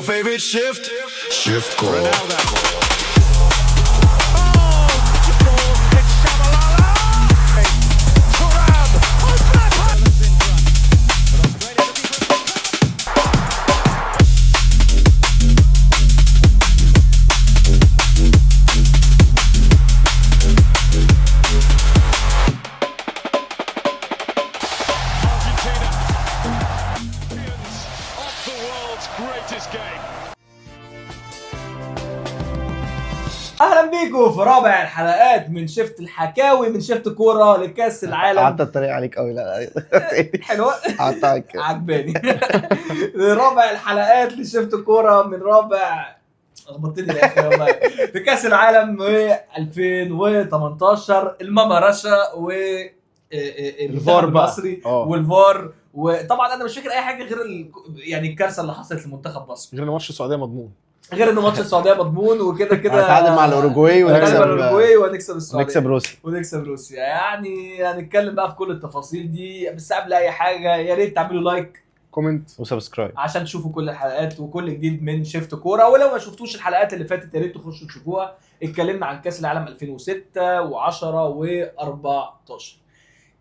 favorite shift? Shift call. اهلا بيكم في رابع الحلقات من شفت الحكاوي من شفت كوره لكاس العالم. قعدت اتريق عليك قوي. لا حلوه قعدت عليك عجباني. رابع الحلقات لشفت كوره من رابع لخبطتني يا اخي والله لكاس العالم 2018 الماما رشا و الفار بقى المصري والفار. وطبعا انا مش فاكر اي حاجه غير يعني الكارثه اللي حصلت لمنتخب مصر، غير ان ماتش السعوديه مضمون، غير ان ماتش السعوديه مضمون وكده كده هنتعادل مع الاوروجواي ونكسب السعوديه ونكسب روسيا يعني هنتكلم بقى في كل التفاصيل دي. بس قبل اي حاجه يا ريت تعملوا لايك كومنت وسبسكرايب عشان تشوفوا كل الحلقات وكل جديد من شفت كوره. ولو ما شفتوش الحلقات اللي فاتت يا ريت تخشوا تشوفوها. اتكلمنا عن كاس العالم 2006 و10 و14،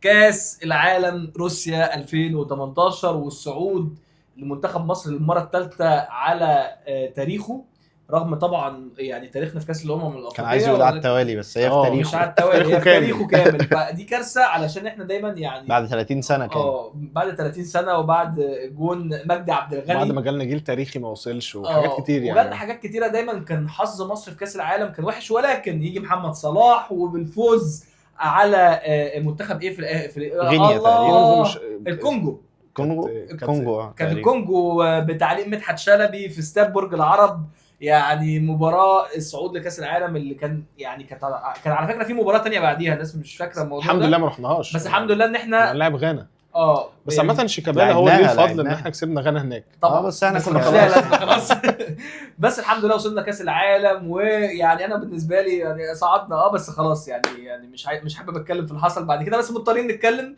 كاس العالم روسيا 2018 والصعود لمنتخب مصر للمره الثالثه على تاريخه، رغم طبعا يعني تاريخنا في كاس الامم الافريقيه كان عايز يقول على التوالي بس هي في تاريخه مش على التوالي، هي في تاريخه كامل. فدي كارثه علشان احنا دايما يعني بعد 30 سنه كان بعد 30 سنه وبعد جون مجدي عبد الغني، بعد ما جالنا جيل تاريخي ما وصلش وحاجات كتير يعني وجالنا حاجات كتيره. دايما كان حظ مصر في كاس العالم كان وحش، ولكن يجي محمد صلاح وبالفوز على منتخب ايه في غينيا تقريبا، الكونجو. كان تقريبا. الكونجو بتعليق مدحت شلبي في استاد برج العرب. يعني مباراه الصعود لكاس العالم اللي كان يعني كان على فكره في مباراه تانية بعديها الناس مش فاكره الموضوع الحمد ده. لله ما رحناش، بس الحمد لله ان احنا هنلاعب غانا. بس يعني عامه شيكابالا هو اللي الفضل ان لعبناها. احنا كسبنا غانا هناك طبعا بس احنا كنا خلاص. بس الحمد لله وصلنا كاس العالم. ويعني انا بالنسبه لي يعني صعدنا بس خلاص يعني مش حابب اتكلم في اللي حصل بعد كده، بس مضطرين نتكلم.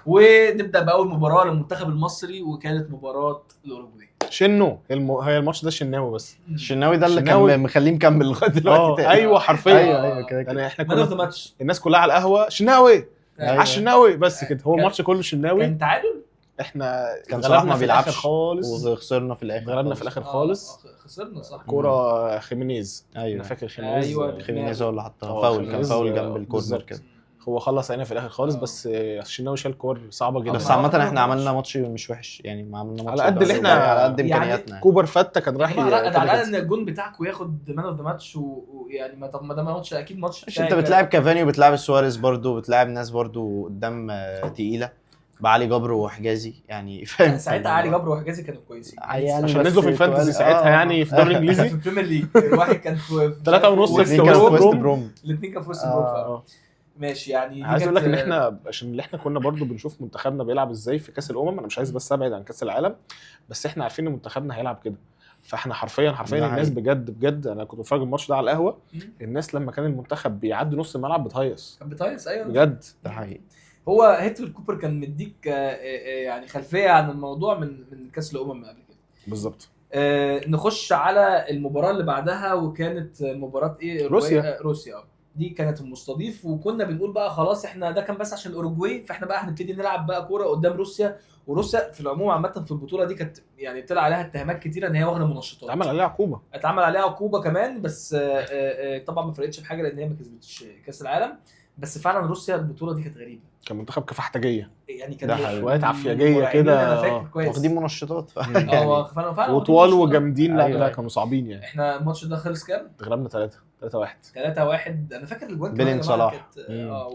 ونبدا باول مباراه للمنتخب المصري وكانت مباراه الاوروجواي. شنو هي الماتش ده شناوي بس الشناوي ده اللي كان مخليه مكمل لغايه دلوقتي. ايوه حرفيا ايوه كده يعني احنا كنا الناس كلها على القهوه شناوي أيوة. الشناوي بس كده. هو الماتش كله شناوي. كان تعادل. احنا كان صلاح ما في بيلعبش الآخر خالص وخسرنا في الاخر. غلبنا في الاخر خالص. خسرنا صح. كوره خيمينيز ايوه انا فاكر خيمينيز. أيوة. خيمينيز هو اللي حطها فاول، كان فاول جنب الكورنر كده. هو خلص هنا في الاخر خالص. بس الشناوي شال كور صعبه جدا. بس عامه احنا عملنا ماتش مش وحش يعني، ما عملنا ماتش على قد اللي احنا على قد يعني امكانياتنا. كوبر فته كان رايح على الاقل ان الجون بتاعكم ياخد مان اوف ذا ماتش ويعني ما طب ما ده ماتش اكيد ماتش. مش انت بتلعب كافاني وبتلعب سواريز برضو، بتلعب ناس برضو قدام تقيله بعلي جبر وحجازي يعني فاهم. ساعتها علي جبر وحجازي كانوا كويسين يعني عشان نزلوا في الفانتزي ساعتها يعني في الدوري الانجليزي في البريمير ليج. الواحد كان في 3.5 في وست بروم. الاثنين كانوا في وست بروم. ماشي يعني عايز اقول لك ان احنا عشان اللي احنا كنا برضو بنشوف منتخبنا بيلعب ازاي في كاس الامم. انا مش عايز بس ابعد عن كاس العالم، بس احنا عارفين ان منتخبنا هيلعب كده. فاحنا حرفيا الناس بجد انا كنت بتفرج الماتش ده على القهوه. الناس لما كان المنتخب بيعدي نص الملعب بتهيص ايوه بجد. ده حقيقي. هو هيكتور كوبر كان مديك يعني خلفيه عن الموضوع من كاس الامم قبل كده بالظبط. نخش على المباراه اللي بعدها وكانت مباراه ايه؟ روسيا دي كانت المستضيف. وكنا بنقول بقى خلاص احنا ده كان بس عشان الاوروجواي، فاحنا بقى هنبتدي نلعب بقى كوره قدام روسيا. وروسيا في العموم عامه في البطوله دي كانت يعني طلع عليها اتهامات كتيره ان هي واخده منشطات. اتعمل عليها عقوبه كمان. بس طبعا ما فرقتش في حاجه لان هي ما كسبتش كاس العالم. بس فعلا روسيا البطوله دي كانت غريبه، كان منتخب كفحتجيه يعني كان شويه عفيجيه كده. انا فاكر كويس واخدين منشطات فعلا وطوال وجامدين. لا كانوا صعبين يعني. احنا الماتش ده خلص كام؟ غلبنا 3-1. انا فاكر الجوان بيلين صلاح.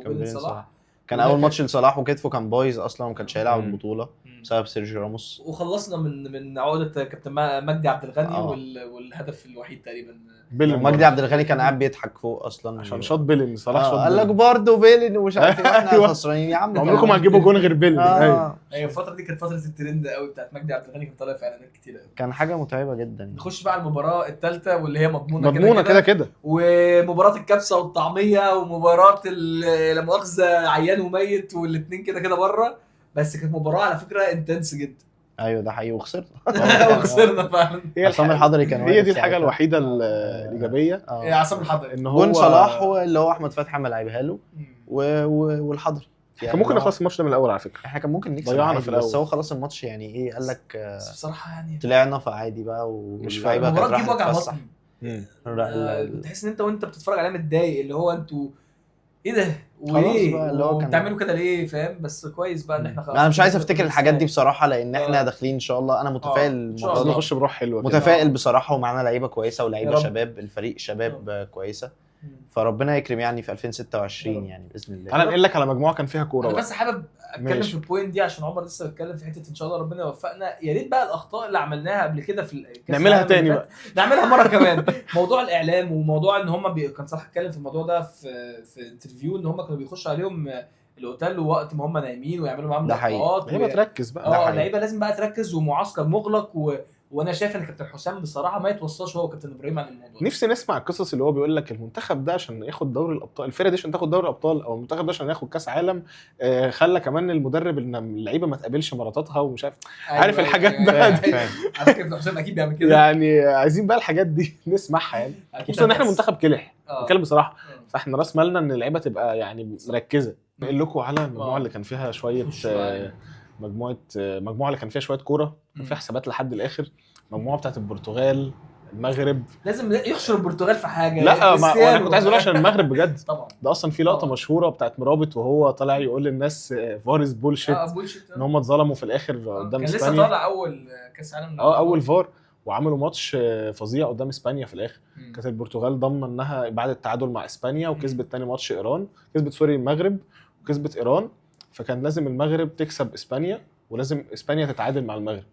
بيلين صلاح كان اول ماتش لصلاح وكتفه كان بايظ اصلا وما كانش هيلعب البطوله بسبب سيرجيو راموس. وخلصنا من عوده كابتن مجدي عبد الغني والهدف الوحيد تقريبا مجدي عبد الغني كان قاعد بيضحك فوق اصلا عشان شاط بيلين. صلاح شاط قال لك برضه بيلين ومش عارف ايه. احنا خسرانين يا عم، عمركم ما هتجيبوا جون غير بيلين. ايوه الفتره دي كانت فتره الترند قوي بتاعت مجدي عبد الغني، كان طالع في اعلانات كتير قوي، كان حاجه متعبه جدا. نخش بقى على المباراه الثالثه واللي هي مضمونه كده ومباراه الكبسه والطعميه ومباراه لا مؤاخذه عيان وميت والاثنين كده بره. بس كانت مباراه على فكره انتنس جدا. ايوه ده حقيقي وخسرنا. وخسرنا فعلا. عصام الحضري كان هي واقف دي الحاجه ساعتها. الوحيده الايجابيه يا عصام الحضري ان هو جون صلاح هو اللي هو احمد فتحي عمل لعبها له مم. والحضري كان ممكن نخلص الماتش ده من الاول على فكره. احنا كان ممكن نكسب ضيعنا عادي، في الأول. بس هو خلاص الماتش يعني ايه قال لك بس بصراحه يعني طلعنا فعادي بقى مش واللعيبه المباراه كانت تجيب رايحه وجع تتفسح. بطن. تحس ان انت وانت بتتفرج عليها متضايق، اللي هو انتوا ايه ده خلاص وايه بقى اللي هو كان- وبتعملوا كده ليه، فاهم؟ بس كويس بقى ان احنا خلاص. انا مش عايز افتكر الحاجات دي بصراحه لان احنا داخلين ان شاء الله. انا متفائل إن شاء المرة عايزين دي. الله. نخش بروح حلوه كده. متفائل بصراحه ومعانا لعيبه كويسه يا ولعيبه رب. شباب، الفريق شباب كويسه، فربنا يكرم يعني في 2026 يعني باذن الله. تعالى نقول لك على مجموعه كان فيها كوره انا بقى. بس حابب اتكلم ماشي. في البوينت دي عشان عمر لسه بيتكلم في حته ان شاء الله ربنا يوفقنا. يا ريت بقى الاخطاء اللي عملناها قبل كده في كأس نعملها العالم اللي تاني فات نعملها مره كمان. موضوع الاعلام وموضوع ان هم كان صلاح اتكلم في الموضوع ده في انترفيو ان هم كانوا بيخشوا عليهم الاوتيل وقت ما هم نايمين ويعملوا معاهم ده حقيقي. لقاءات هي تركز بقى. ده حقيقي. اللعيبه لازم بقى تركز ومعسكر مغلق وانا شايف ان كابتن حسام بصراحه ما يتوصاش هو وكابتن ابراهيم عن الموضوع. نفسي نسمع القصص اللي هو بيقول لك المنتخب ده عشان ياخد دوري الابطال، الفرقه دي عشان تاخد دوري الابطال، او المنتخب ده عشان ياخد كاس عالم، خلى كمان المدرب ان اللعيبه ما تقابلش مراتاتها ومش عارف. عارف الحاجات بقى دي. على فكره حسام اكيد بيعمل كده يعني عايزين بقى الحاجات دي نسمعها يعني، خصوصا ان احنا منتخب كلح بنتكلم بصراحه. فاحنا راس مالنا ان اللعيبه تبقى يعني مركزه. نقول لكم على المجموعه اللي كان فيها شويه مجموعه اللي كان فيها شويه كوره، كان فيها حسابات لحد الاخر. المجموعه بتاعت البرتغال، المغرب، لازم يحشر البرتغال في حاجه. لا ما انا كنت عايز اقول عشان المغرب بجد طبعا ده اصلا في لقطه مشهوره بتاعت مرابط وهو طالع يقول للناس فارس بولشيت ان هم اتظلموا في الاخر قدام اسبانيا. اسبانيا. كان لسه طالع اول كاس عالم اول فار، وعملوا ماتش فظيع قدام اسبانيا في الاخر. كانت البرتغال ضامنه انها بعد التعادل مع اسبانيا وكسبت تاني ماتش ايران، كسبت سوري المغرب وكسبت ايران، فكان لازم المغرب تكسب اسبانيا ولازم اسبانيا تتعادل مع المغرب.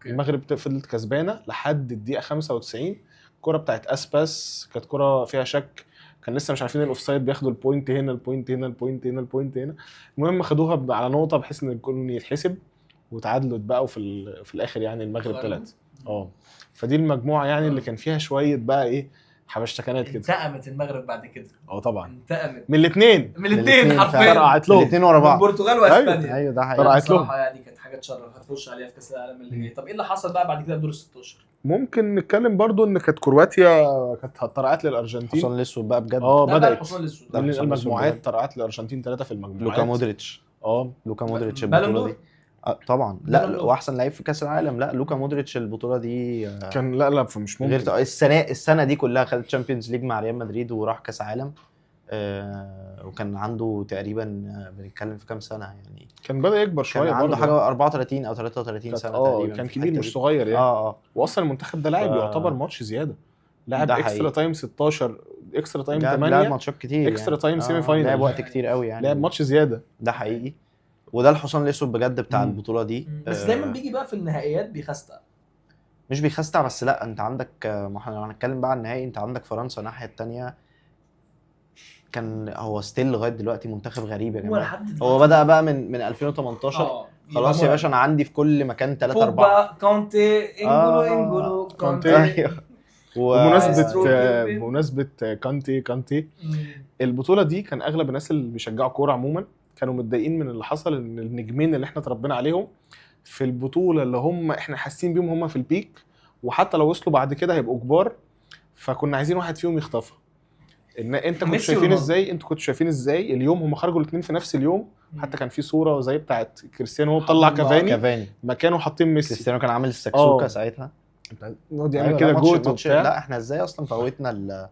المغرب فضلت كسبانه لحد الدقيقه 95. الكره بتاعت اسباس كانت كره فيها شك، كان لسه مش عارفين الاوفسايد، بياخدوا البوينت هنا البوينت هنا البوينت هنا البوينت هنا. المهم خدوها على نقطه بحيث ان الجول يتحسب وتعادلوا بقى، وفي الاخر يعني المغرب طلعت. فدي المجموعه يعني اللي كان فيها شويه بقى ايه حبشتكنات كده. انتقمت المغرب بعد كده. طبعا انتقمت من الاثنين حرفيا. طرقعت لهم الاثنين ورا بعض. البرتغال واسبانيا. ايوه ده حقيقي. طرقعت لهم بصراحه يعني كانت حاجه تشرف هتخش عليها في كاس العالم اللي جاي. طب ايه اللي حصل بقى بعد كده في دور ال16؟ ممكن نتكلم برضو ان كانت كرواتيا كانت طرقعت للارجنتين. حصان الاسود بقى بجد. بدات من المجموعات طرقعت للارجنتين 3 في المجموعات. لوكا مودريتش البطوله دي طبعا لا واحسن لعيب في كاس العالم. لا لوكا مودريتش البطوله دي كان لا مش ممكن. غير السنه دي كلها خد تشامبيونز ليج مع ريال مدريد وراح كاس عالم. وكان عنده تقريبا بنتكلم في كام سنه يعني، كان بدا يكبر شويه، كان عنده حاجه 34 او 33 سنه تقريبا. كان كبير مش صغير يعني. واصلا المنتخب ده لاعب يعتبر ماتش زياده، لاعب اكسترا تايم 16 اكسترا تايم 8 لاعب ماتشات كتير اكسترا يعني. تايم سيمي فاينل، لاعب وقت كتير قوي يعني، لاعب ماتش زياده. ده حقيقي. وده الحصان الاسود بجد بتاع البطوله دي. بس دايما بيجي بقى في النهائيات بيخستع. مش بيخستع بس لا انت عندك، ما احنا لو هنتكلم بقى عن النهائي، انت عندك فرنسا الناحيه الثانيه. كان هو ستيل لغايه دلوقتي منتخب غريب يا جماعه. هو بدا بقى من 2018 خلاص يا باشا. انا عندي في كل مكان 3 4 كونتي انجولو كونتي. بمناسبه كانتي البطوله دي كان اغلب الناس اللي بيشجعوا كوره عموما كانوا متضايقين من اللي حصل، ان النجمين اللي احنا اتربينا عليهم في البطوله اللي هم احنا حاسين بيهم هم في البيك، وحتى لو وصلوا بعد كده هيبقوا كبار، فكنا عايزين واحد فيهم يخطفها. ان انت كنت شايفين ازاي اليوم هم خرجوا الاثنين في نفس اليوم. حتى كان في صوره زي بتاعت كريستيانو وهو بيطلع كافاني مكانه حاطين ميسي. كريستيانو كان عامل السكسوكه ساعتها يعني كده جوت وبتاع. لا احنا ازاي اصلا فوتنا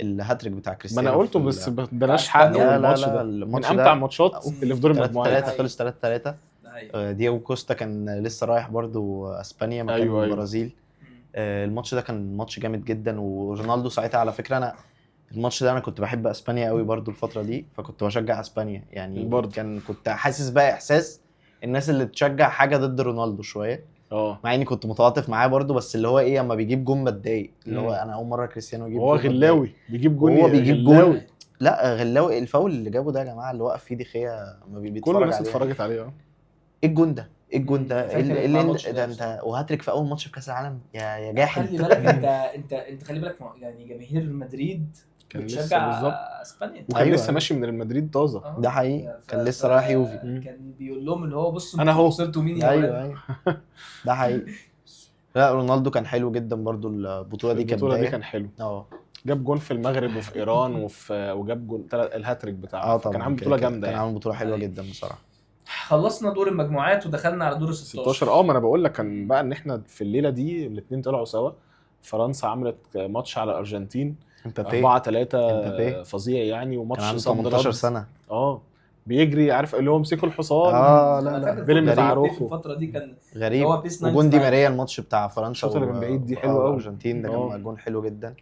الهاتريك بتاع كريستيانو. ما انا قلته بس بلاش حقه. الماتش ده من امتع الماتشات اللي في دور المجموعات. 3 خلص 3-3. دياغو كوستا كان لسه رايح برضو اسبانيا مكان البرازيل. الماتش ده كان ماتش جامد جدا. ورونالدو ساعتها على فكره انا الماتش ده انا كنت بحب اسبانيا قوي برضو الفتره دي، فكنت بشجع اسبانيا يعني. كنت حاسس بقى احساس الناس اللي تشجع حاجه ضد رونالدو شويه. مع اني كنت متعاطف معاه برضو، بس اللي هو ايه اما بيجيب جون بتضايق. اللي هو انا اول مره كريستيانو يجيب هو غلاوي بيجيب جون. هو بيجيب جون. لا غلاوي الفاول اللي جابه ده يا جماعه اللي وقف فيه دي خيا ما بيتفرج عليه. كل الناس اتفرجت عليه. ايه الجون ده؟ ايه الجون ده؟ اللي ده انت وهاتريك في اول ماتش في كاس العالم يا جاحد. خلي بالك انت خلي بالك يعني جماهير مدريد كان لسه بيشجع بالظبط اسبانيا وكان أيوة، لسه أيوة. ماشي من المدريد طازه. ده حقيقي كان لسه رايح يوفي. كان بيقول لهم اللي هو بصوا أنا انتوا أهو. وصلتوا مين يا ايوه ولاد. ايوه ده حقيقي. لا رونالدو كان حلو جدا برضو البطوله دي البطوله دي كبداية. كان حلو، اه جاب جون في المغرب وفي ايران وجاب جون الهاتريك بتاعه، فكان طبعا عامل بطوله جامده كان يعني. عامل بطوله حلوه أيوة. جدا بصراحه. خلصنا دور المجموعات ودخلنا على دور ال 16 ما انا بقول لك كان بقى ان احنا في الليله دي الاثنين طلعوا سوا. فرنسا عملت ماتش على الارجنتين امبابي 4-3 فظيع يعني، كان وماتش عنده صد 18 رد. سنه. بيجري، عارف اللي هو مسكوا الحصان. لا انا لا فاكر بيلم فوتبول بتاع كان في روخو. الفتره دي كان غريب. هو بيس وجون 99. دي ماريا الماتش بتاع فرنسا الشوطه اللي من بعيد دي حلوه قوي. الارجنتين ده كان جون حلو جدا.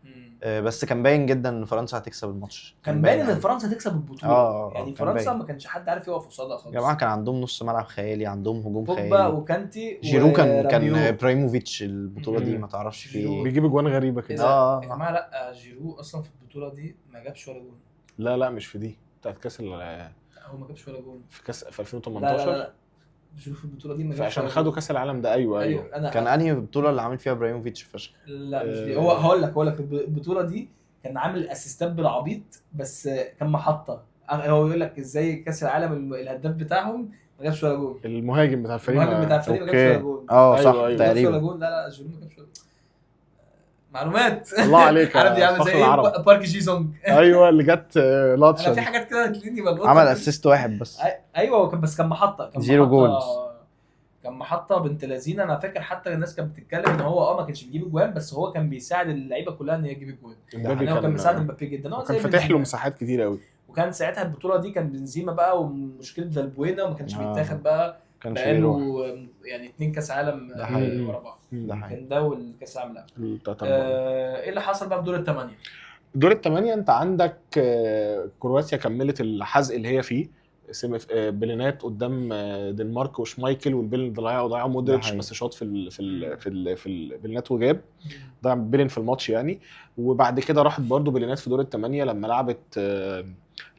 مم. بس كان باين جدا ان فرنسا هتكسب الماتش. كان باين ان أوي. فرنسا هتكسب البطوله. يعني كان فرنسا باين. ما كانش حد عارف يقف قصادها خالص. يا جماعه كان عندهم نص ملعب خيالي، عندهم هجوم بوجبا خيالي. وكانتي جيرو كان ورابيو. ابراهيموفيتش البطوله دي ما تعرفش فيه جيرو. ايه. بيجيب اجوان غريبه إيه كده. ده؟ يا جماعه لا جيرو اصلا في البطوله دي ما جابش ولا جون. لا مش في دي بتاعت كاس هو ما جابش ولا جون في 2018. لا جيرو في البطوله دي ما جابش عشان ولا خدوا جون. كاس العالم ده. ايوه انا كان انهي بطوله اللي عامل فيها ابراهيموفيتش فشخ؟ لا مش دي. هو هقول لك البطوله دي كان عامل اسيستات بالعبيط، بس كان محطه. هو يقول لك ازاي كاس العالم الهداف بتاعهم ما جابش ولا جون. المهاجم بتاع الفريق المهاجم بتاع الفريق ما جابش ولا جون. صح أيوة. ما جابش ولا تقريبا. جون. لا جيرو ما جابش ولا جون. معلومات. الله عليك عارف دي عامل فخر زي ايه العرب. بارك جي سونج. ايوه اللي جت انا لاتشا في حاجات كده هتلاقيني بلقطها. عمل اسيست واحد بس. ايوه هو كان بس كان محطه. كان زيرو محطة جولز. كان محطه بنت لذينه. انا فاكر حتى الناس كانت بتتكلم ان هو ما كانش بيجيب اجوان، بس هو كان بيساعد اللعيبه كلها ان هي تجيب اجوان. يعني هو كان بيساعد مبابي جدا. كان فاتح له مساحات كتير قوي. وكان ساعتها البطوله دي كان بنزيما بقى ومشكله فالبوينا وما كانش بيتاخد بقى. كانش بقاله يعني 2 كاس عالم ورا بعض. كان ده والكاس العالم ايه اللي حصل بقى في دور الثمانيه؟ دور الثمانيه انت عندك كرواتيا كملت الحزق اللي هي فيه. بلينات قدام دنمارك وشمايكل، والبيلين اللي ضيعوا مودريتش بس شاط في البلينات وجاب ضيع بيلين في الماتش يعني. وبعد كده راحت برضو بلينات في دور الثمانيه لما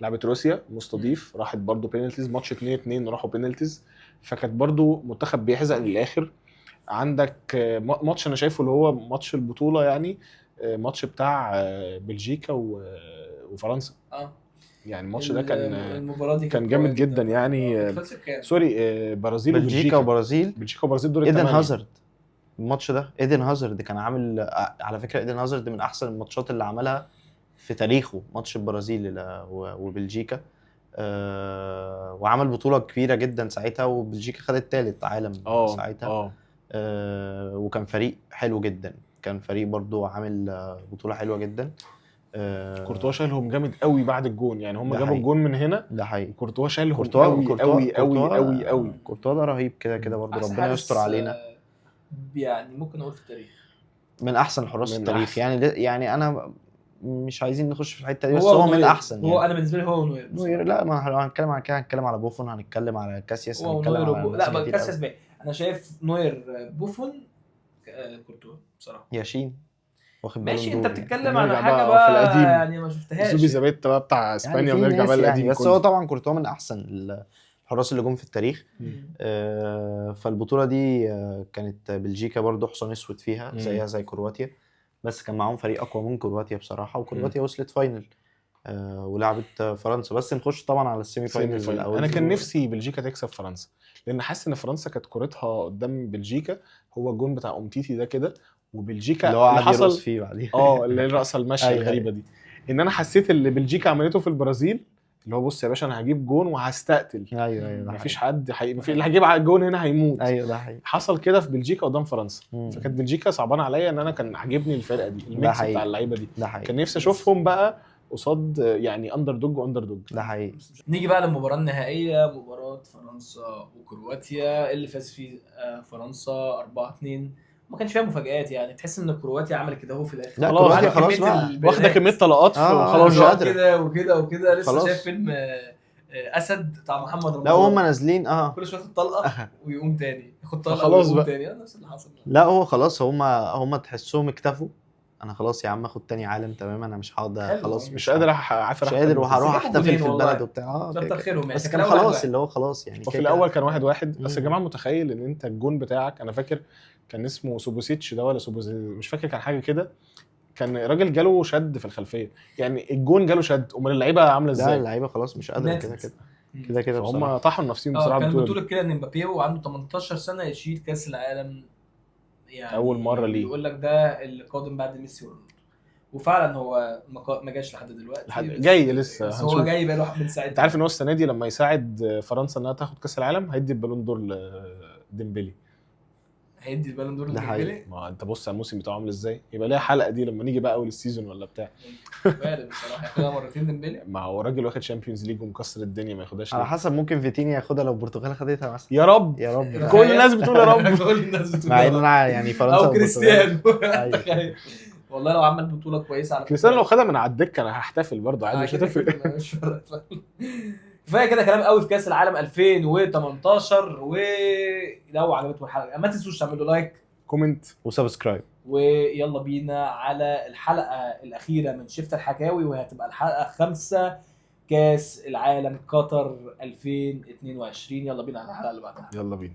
لعبت روسيا مستضيف، راحت برضو بينالتيز. ماتش 2-2 راحوا بينالتيز، فكانت برضو منتخب بيحزق للاخر. عندك ماتش انا شايفه اللي هو ماتش البطوله يعني، ماتش بتاع بلجيكا وفرنسا. يعني الماتش ده كان جامد جدا يعني. سوري برازيل بلجيكا وبرازيل دور ايدن هازارد. الماتش ده ايدن هازارد كان عامل على فكره ايدن هازارد من احسن الماتشات اللي عملها في تاريخه، ماتش البرازيل وبلجيكا. وعمل بطوله كبيره جدا ساعتها، وبلجيكا خدت ثالث عالم ساعتها. وكان فريق حلو جدا، كان فريق برضو عامل بطوله حلوه جدا. كورتوا شالهم جامد قوي بعد الجون يعني. هم جابوا الجون من هنا. ده حقيقي. كورتوا شالهم قوي. كورتوا ده رهيب كده برضو. ربنا يستر علينا. يعني ممكن اقول في التاريخ من احسن حراس التاريخ يعني انا مش عايزين نخش في الحته دي، بس هو من احسن هو يعني. انا بالنسبه لي هو نوير. لا ما هنتكلم على كده، هنتكلم على بوفون، هنتكلم على كاسياس، هنتكلم على لا كاسياس باقي. انا شايف نوير بوفون كورتوا بصراحه. ياشين واخد باله. ماشي انت بتتكلم على حاجه بقى في القديم يعني ما شفتهاش. زوبي زابيتا بقى بتاع اسبانيا يعني ونرجع بقى للقديم. بس هو طبعا كورتوا من احسن الحراس اللي جم في التاريخ. فالبطوله دي كانت بلجيكا برضو حصان اسود فيها زيها زي كرواتيا، بس كان معاهم فريق اقوى من كرواتيا بصراحه. وكرواتيا وصلت فاينل ولعبت فرنسا. بس نخش طبعا على السيمي فاينل الاول. انا كان نفسي بلجيكا تكسب فرنسا، لان حاسس ان فرنسا كانت كورتها قدام بلجيكا. هو الجون بتاع امتيتي ده كده، وبلجيكا اللي حصل فيه بعدين اللي الرقصه الماشيه الغريبه دي. ان انا حسيت اللي بلجيكا عملته في البرازيل اللي هو بص يا باشا انا هجيب جون وهستقتل. ايوه مفيش حد اللي هيجيب جون هنا هيموت. ايوه ده حقيقي. حصل كده في بلجيكا قدام فرنسا. فكانت بلجيكا صعبان عليا ان انا كان عاجبني الفرقه دي، الميكس بتاع اللعيبه دي. كان نفسي اشوفهم بقى قصاد يعني اندر دوج. ده حقيقي. نيجي بقى للمباراه النهائيه، مباراه فرنسا وكرواتيا اللي فاز فيه فرنسا 4-2. ما كانش فيها مفاجآت يعني. تحس ان كرواتيا عملت كده اهو في الاخر. لا كرواتيا خلاص بقى واخده كميه طلقات خلاص كده لسه شايف فيلم اسد بتاع محمد رمضان. لا هم نازلين كل شويه طلقه ويقوم تاني ياخد طلقه خلاص ويقوم بقى تاني. نفس اللي حصل. لا هو خلاص هم تحسهم اكتفوا. انا خلاص يا عم اخد تاني عالم تمام، انا مش هقعد خلاص مش قادر اعافر، مش قادر وهروح احتفل في البلد وبتاع. كتر خيرهم بس كان خلاص اللي هو خلاص يعني. وفي الاول كان 1-1. بس يا جماعه متخيل ان انت الجون بتاعك، انا فاكر كان اسمه سوبوسيتش ده ولا مش فاكر، كان حاجه كده كان الراجل جاله شد في الخلفيه، يعني الجون جاله شد، امال اللعيبه عامله لا ازاي؟ اللعيبه خلاص مش قادره كده هم طاحوا نفسهم بصراحه. كان بطوله كده ان مبابي وعنده 18 سنه يشيل كاس العالم، يعني اول مره ليه. يقول لك ده اللي قادم بعد ميسي ورونالدو، وفعلا هو ما جاش لحد دلوقتي، جاي لسه، بس هو جاي بقى له من ساعتها. انت عارف ان هو السنه دي لما يساعد فرنسا انها تاخد كاس العالم هيدي البالون دور لديمبلي، هيدي البالون دور لديمبلي. ما انت بص على الموسم بتاعه عامل ازاي، يبقى ليها حلقه دي لما نيجي بقى اول السيزون ولا بتاع. وارد بصراحه ياخدها مرتين ديمبلي. ما هو راجل واخد شامبيونز ليج ومكسر الدنيا، ما ياخدهاش على ليه؟ حسب، ممكن فيتينيا ياخدها لو البرتغال خدتها مثلا. يا رب يا رب كل الناس بتقول يا رب. كل الناس بتقول مع ان انا يعني فرنسا او كريستيانو. أيوة. تخيل والله لو عمل بطوله كويسه على كريستيانو لو خدها من على الدكه انا هحتفل برضه عادي، مش هتفرق. كفايه كده كلام قوي في كاس العالم 2018. ولو عجبتكم الحلقه ما تنسوش تعملوا لايك، كومنت وسبسكرايب، ويلا بينا على الحلقه الاخيره من شفت الحكاوي، وهتبقى الحلقه 5 كاس العالم قطر 2022. يلا بينا على الحلقه اللي بعدها. يلا بينا.